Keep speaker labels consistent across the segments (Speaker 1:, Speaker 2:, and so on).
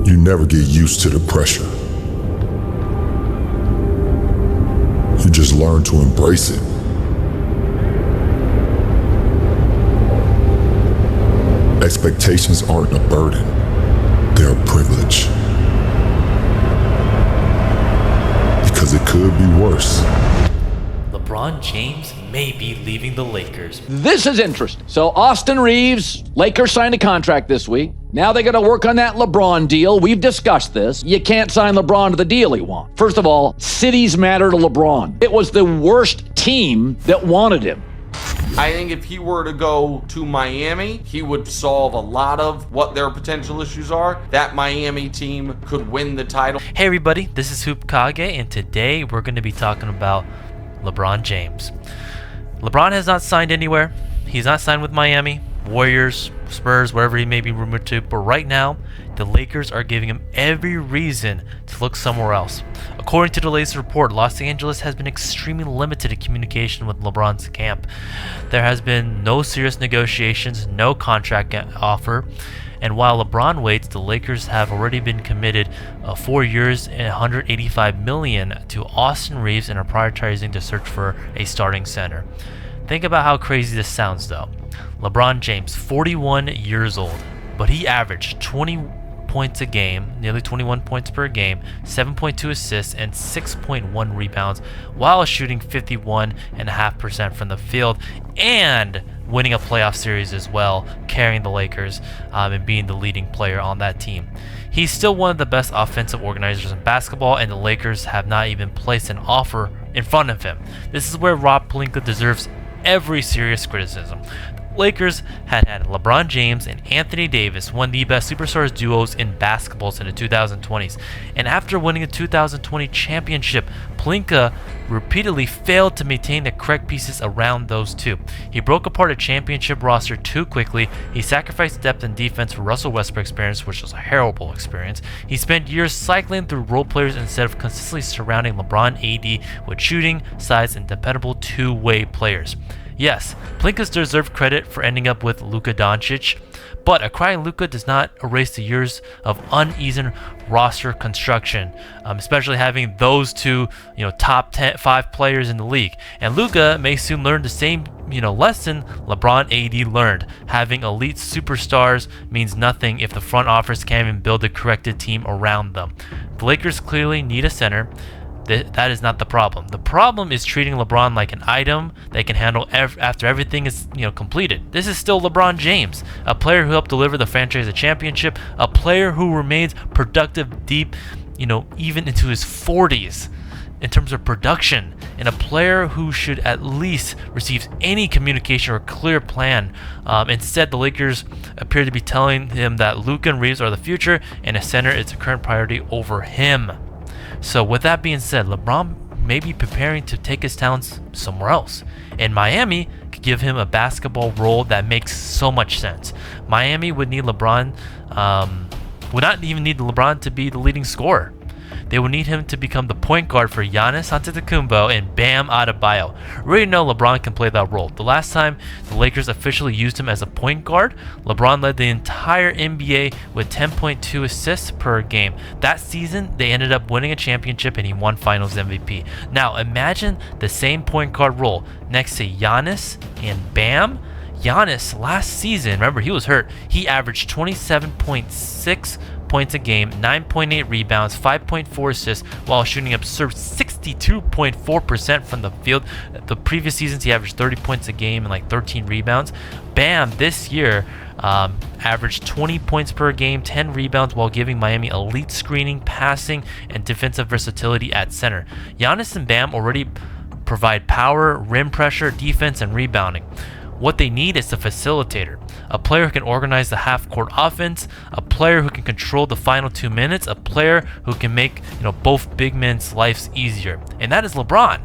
Speaker 1: You never get used to the pressure. You just learn to embrace it. Expectations aren't a burden, they're a privilege. Because it could be worse.
Speaker 2: LeBron James may be leaving the Lakers.
Speaker 3: This is interesting. So Austin Reaves, Lakers signed a contract this week. Now they got to work on that LeBron deal. We've discussed this. You can't sign LeBron to the deal he wants. First of all, cities matter to LeBron. It was the worst team that wanted him.
Speaker 4: I think if he were to go to Miami, he would solve a lot of what their potential issues are. That Miami team could win the title.
Speaker 2: Hey everybody, this is Hoop Kage, and today we're going to be talking about LeBron James. LeBron has not signed anywhere. He's not signed with Miami, Warriors, Spurs, wherever he may be rumored to. But right now, the Lakers are giving him every reason to look somewhere else. According to the latest report, Los Angeles has been extremely limited in communication with LeBron's camp. There has been no serious negotiations, no contract offer. And while LeBron waits, the Lakers have already been committed 4 years and $185 million to Austin Reaves and are prioritizing the search for a starting center. Think about how crazy this sounds though. LeBron James, 41 years old, but he averaged 20 points a game, nearly 21 points per game, 7.2 assists, and 6.1 rebounds, while shooting 51.5% from the field and winning a playoff series as well, carrying the Lakers and being the leading player on that team. He's still one of the best offensive organizers in basketball, and the Lakers have not even placed an offer in front of him. This is where Rob Pelinka deserves every serious criticism. Lakers had LeBron James and Anthony Davis, one of the best superstars duos in basketballs in the 2020s. And after winning the 2020 championship, Pelinka repeatedly failed to maintain the correct pieces around those two. He broke apart a championship roster too quickly. He sacrificed depth and defense for Russell Westbrook's experience, which was a horrible experience. He spent years cycling through role players instead of consistently surrounding LeBron AD with shooting, size, and dependable two-way players. Yes, Pelinka deserves credit for ending up with Luka Dončić, but acquiring Luka does not erase the years of uneven roster construction, especially having those two, top 5 players in the league. And Luka may soon learn the same, lesson LeBron AD learned. Having elite superstars means nothing if the front office can't even build a corrected team around them. The Lakers clearly need a center. That is not the problem. The problem is treating LeBron like an item they can handle after everything is completed. This is still LeBron James, a player who helped deliver the franchise a championship, a player who remains productive deep, even into his 40s in terms of production, and a player who should at least receive any communication or clear plan. Instead, the Lakers appear to be telling him that Luka and Reaves are the future, and a center is a current priority over him. So with that being said, LeBron may be preparing to take his talents somewhere else. And Miami could give him a basketball role that makes so much sense. Miami would need LeBron, would not even need LeBron to be the leading scorer. They would need him to become the point guard for Giannis Antetokounmpo and Bam Adebayo. We already know LeBron can play that role. The last time the Lakers officially used him as a point guard, LeBron led the entire NBA with 10.2 assists per game. That season, they ended up winning a championship and he won Finals MVP. Now, imagine the same point guard role next to Giannis and Bam. Giannis last season, remember he was hurt, he averaged 27.6 points a game, 9.8 rebounds, 5.4 assists, while shooting absurd 62.4% from the field. The previous seasons he averaged 30 points a game and like 13 rebounds. Bam this year averaged 20 points per game, 10 rebounds, while giving Miami elite screening, passing, and defensive versatility at center. Giannis and Bam already provide power, rim pressure, defense, and rebounding. What they need is a facilitator, a player who can organize the half-court offense, a player who can control the final 2 minutes, a player who can make both big men's lives easier, and that is LeBron.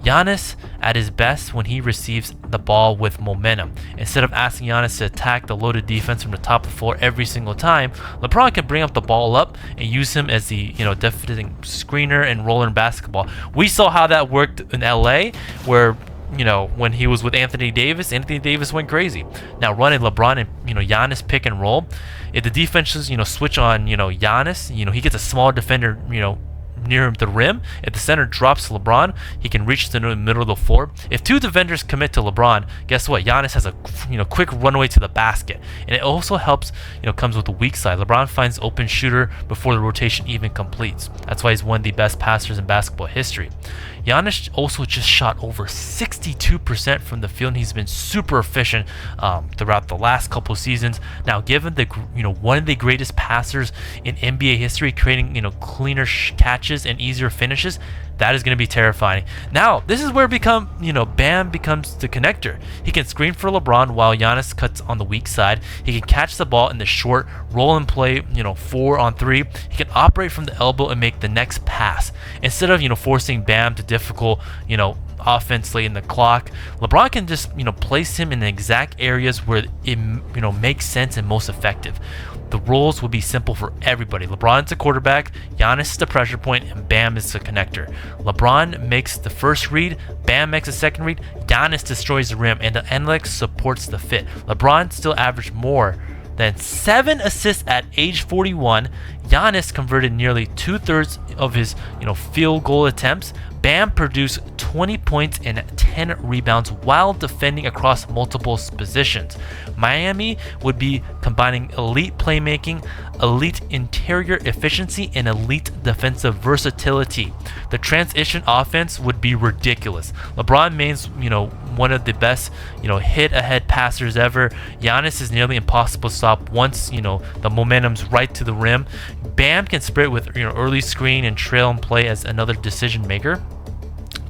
Speaker 2: Giannis at his best when he receives the ball with momentum. Instead of asking Giannis to attack the loaded defense from the top of the floor every single time, LeBron can bring up the ball up and use him as the defending screener and roller in basketball. We saw how that worked in LA, where when he was with Anthony Davis went crazy. Now running LeBron and Giannis pick and roll, if the defenses switch on Giannis, he gets a small defender near the rim. If the center drops LeBron, he can reach the middle of the floor. If two defenders commit to LeBron, guess what? Giannis has a quick runaway to the basket, and it also helps. Comes with the weak side. LeBron finds open shooter before the rotation even completes. That's why he's one of the best passers in basketball history. Giannis also just shot over 62% from the field, and he's been super efficient throughout the last couple seasons. Now, given the one of the greatest passers in NBA history, creating cleaner catches and easier finishes, that is going to be terrifying. Now, this is where Bam becomes the connector. He can screen for LeBron while Giannis cuts on the weak side. He can catch the ball in the short, roll and play, 4-on-3. He can operate from the elbow and make the next pass. Instead of, forcing Bam to difficult, offense late in the clock, LeBron can just, place him in the exact areas where it, makes sense and most effective. The roles will be simple for everybody. LeBron's the quarterback, Giannis is the pressure point, and Bam is the connector. LeBron makes the first read, Bam makes the second read, Giannis destroys the rim, and the analytics supports the fit. LeBron still averaged more than 7 assists at age 41. Giannis converted nearly 2/3 of his field goal attempts. Bam produced 20 points and 10 rebounds while defending across multiple positions. Miami would be combining elite playmaking, elite interior efficiency, and elite defensive versatility. The transition offense would be ridiculous. LeBron remains, one of the best, hit-ahead passers ever. Giannis is nearly impossible to stop once, the momentum's right to the rim. Bam can spread with, early screen and trail and play as another decision maker.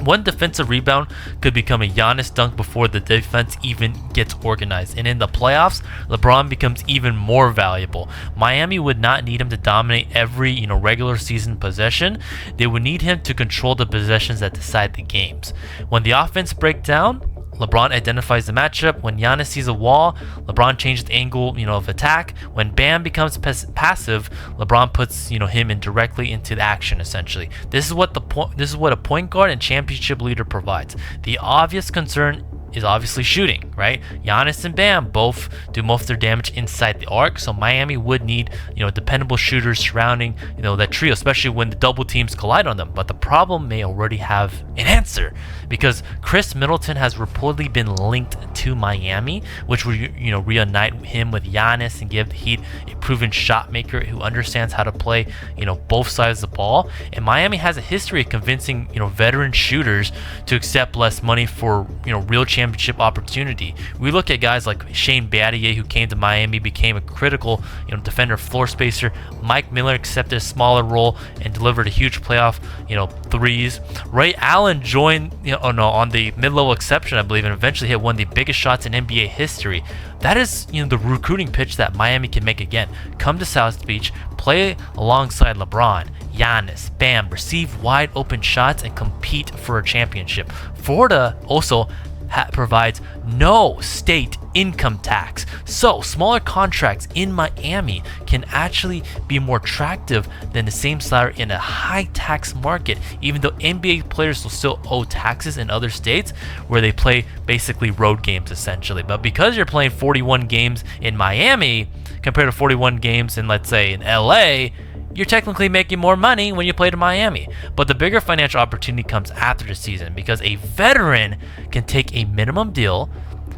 Speaker 2: One defensive rebound could become a Giannis dunk before the defense even gets organized. And in the playoffs, LeBron becomes even more valuable. Miami would not need him to dominate every, regular season possession. They would need him to control the possessions that decide the games. When the offense breaks down, LeBron identifies the matchup. When Giannis sees a wall, LeBron changes the angle, of attack. When Bam becomes passive, LeBron puts, him directly into the action. Essentially, this is what a point guard and championship leader provides. The obvious concern is obviously shooting, right? Giannis and Bam both do most of their damage inside the arc, so Miami would need, dependable shooters surrounding, that trio, especially when the double teams collide on them. But the problem may already have an answer, because Chris Middleton has reportedly been linked to Miami, which would, reunite him with Giannis and give the Heat a proven shot maker who understands how to play, both sides of the ball. And Miami has a history of convincing, veteran shooters to accept less money for, real championship opportunity. We look at guys like Shane Battier, who came to Miami, became a critical, defender, floor spacer. Mike Miller accepted a smaller role and delivered a huge playoff, threes. Ray Allen joined, on the mid-level exception, I believe, and eventually hit one of the biggest shots in NBA history. That is, the recruiting pitch that Miami can make again. Come to South Beach, play alongside LeBron, Giannis, Bam, receive wide open shots, and compete for a championship. Florida also provides no state income tax, so smaller contracts in Miami can actually be more attractive than the same salary in a high tax market, even though NBA players will still owe taxes in other states where they play basically road games essentially. But because you're playing 41 games in Miami compared to 41 games in, let's say, in LA, you're technically making more money when you play to Miami. But the bigger financial opportunity comes after the season, because a veteran can take a minimum deal,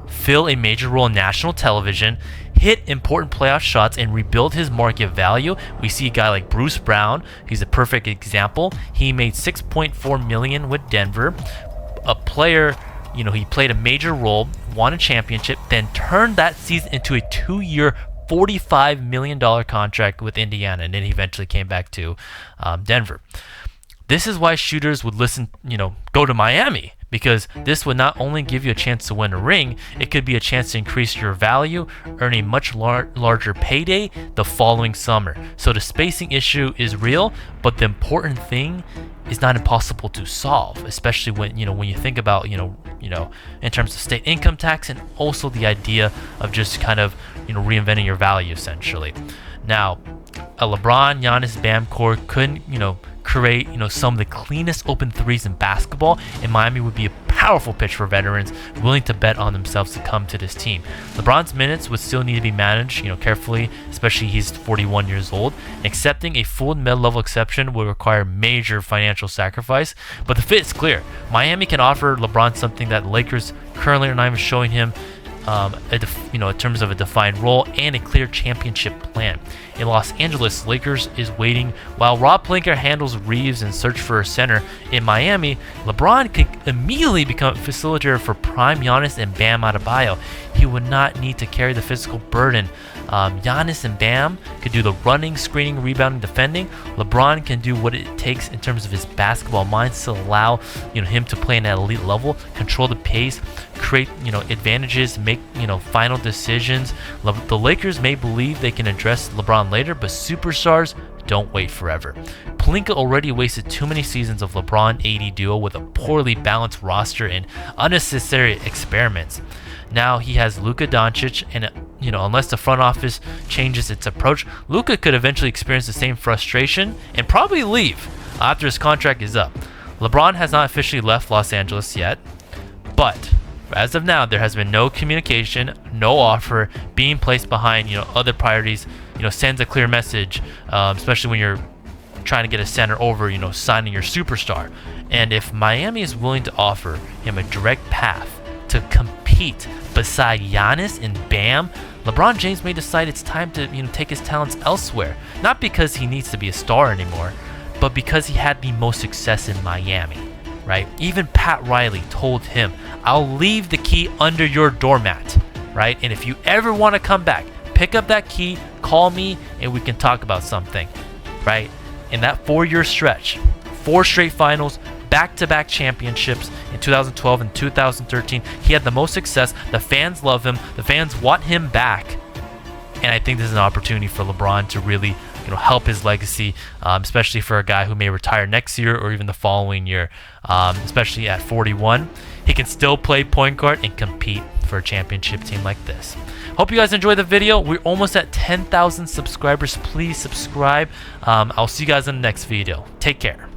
Speaker 2: fill a major role in national television, hit important playoff shots, and rebuild his market value. We see a guy like Bruce Brown, he's a perfect example. He made $6.4 million with Denver. A player, he played a major role, won a championship, then turned that season into a 2-year $45 million contract with Indiana, and then he eventually came back to Denver. This is why shooters would go to Miami, because this would not only give you a chance to win a ring, it could be a chance to increase your value, earn a much larger payday the following summer. So the spacing issue is real, but the important thing is not impossible to solve, especially when you think about in terms of state income tax, and also the idea of just kind of reinventing your value essentially. Now, a LeBron, Giannis, Bam core couldn't, create, some of the cleanest open threes in basketball, and Miami would be a powerful pitch for veterans willing to bet on themselves to come to this team. LeBron's minutes would still need to be managed, carefully, especially he's 41 years old. Accepting a full mid-level exception would require major financial sacrifice, but the fit is clear. Miami can offer LeBron something that the Lakers currently are not even showing him, in terms of a defined role and a clear championship plan. In Los Angeles, Lakers is waiting while Rob Pelinka handles Reaves and search for a center. In Miami, LeBron can immediately become a facilitator for prime Giannis and Bam Adebayo. He would not need to carry the physical burden. Giannis and Bam could do the running, screening, rebounding, defending. LeBron can do what it takes in terms of his basketball mind to allow him to play at an elite level, control the pace, create advantages, make final decisions. The Lakers may believe they can address LeBron later, but superstars don't wait forever. Pelinka already wasted too many seasons of LeBron-AD duo with a poorly balanced roster and unnecessary experiments. Now he has Luka Dončić, and unless the front office changes its approach, Luka could eventually experience the same frustration and probably leave after his contract is up. LeBron has not officially left Los Angeles yet, but as of now, there has been no communication, no offer being placed behind other priorities. Sends a clear message, especially when you're trying to get a center over signing your superstar. And if Miami is willing to offer him a direct path to compete beside Giannis and Bam, LeBron James may decide it's time to take his talents elsewhere. Not because he needs to be a star anymore, but because he had the most success in Miami. Right? Even Pat Riley told him, "I'll leave the key under your doormat." Right? And if you ever want to come back, pick up that key, call me, and we can talk about something. Right? In that 4-year stretch, 4 straight finals, back-to-back championships in 2012 and 2013, he had the most success. The fans love him. The fans want him back. And I think this is an opportunity for LeBron to really help his legacy, especially for a guy who may retire next year or even the following year, especially at 41. He can still play point guard and compete for a championship team like this. Hope you guys enjoyed the video. We're almost at 10,000 subscribers. Please subscribe. I'll see you guys in the next video. Take care.